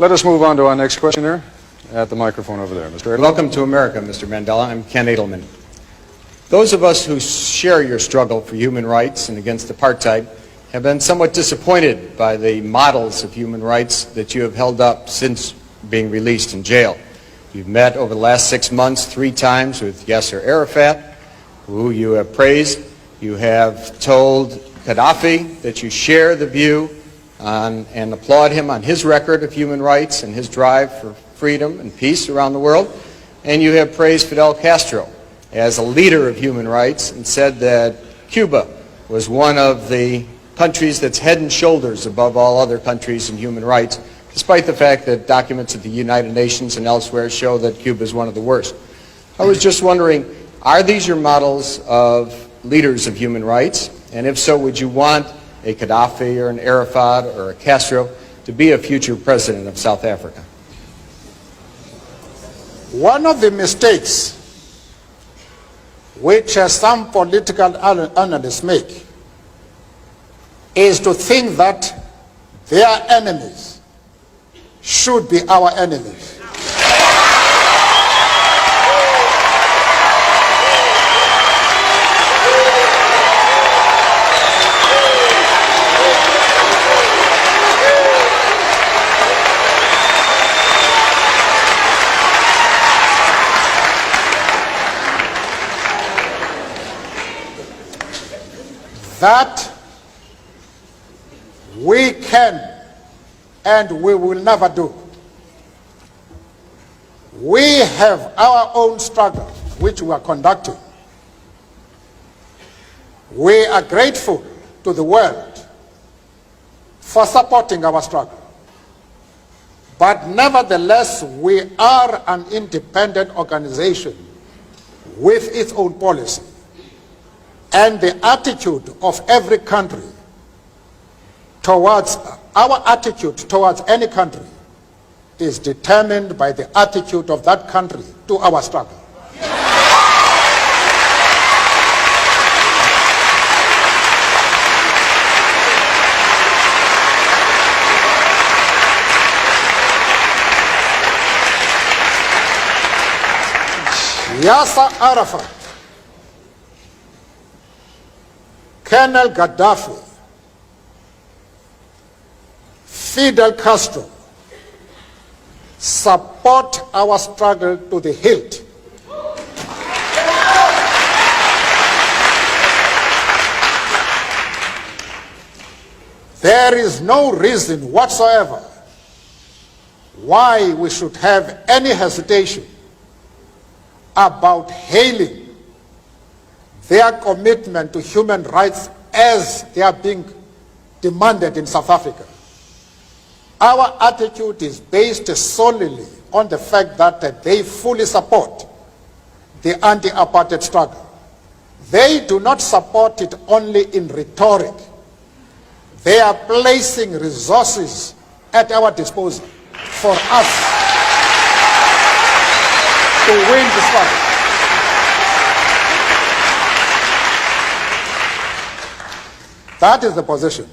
Let us move on to our next questioner at the microphone over there. Mr. Edelman. Welcome to America, Mr. Mandela. I'm Ken Edelman. Those of us who share your struggle for human rights and against apartheid have been somewhat disappointed by the models of human rights that you have held up since being released in jail. You've met over the last 6 months 3 times with Yasser Arafat, who you have praised. You have told Gaddafi that you share the view and applaud him on his record of human rights and his drive for freedom and peace around the world. And you have praised Fidel Castro as a leader of human rights and said that Cuba was one of the countries that's head and shoulders above all other countries in human rights, despite the fact that documents at the United Nations and elsewhere show that Cuba is one of the worst. I was just wondering, are these your models of leaders of human rights? And if so, would you want a Gaddafi or an Arafat or a Castro to be a future president of South Africa? One of the mistakes which some political analysts make is to think that their enemies should be our enemies. That we can and we will never do. We have our own struggle which we are conducting. We are grateful to the world for supporting our struggle. But nevertheless, we are an independent organization with its own policy. And the attitude of every country towards, our attitude towards any country is determined by the attitude of that country to our struggle. Yasser Arafat, Colonel Gaddafi, Fidel Castro support our struggle to the hilt. There is no reason whatsoever why we should have any hesitation about hailing their commitment to human rights as they are being demanded in South Africa. Our attitude is based solely on the fact that they fully support the anti-apartheid struggle. They do not support it only in rhetoric. They are placing resources at our disposal for us to win the struggle. That is the position.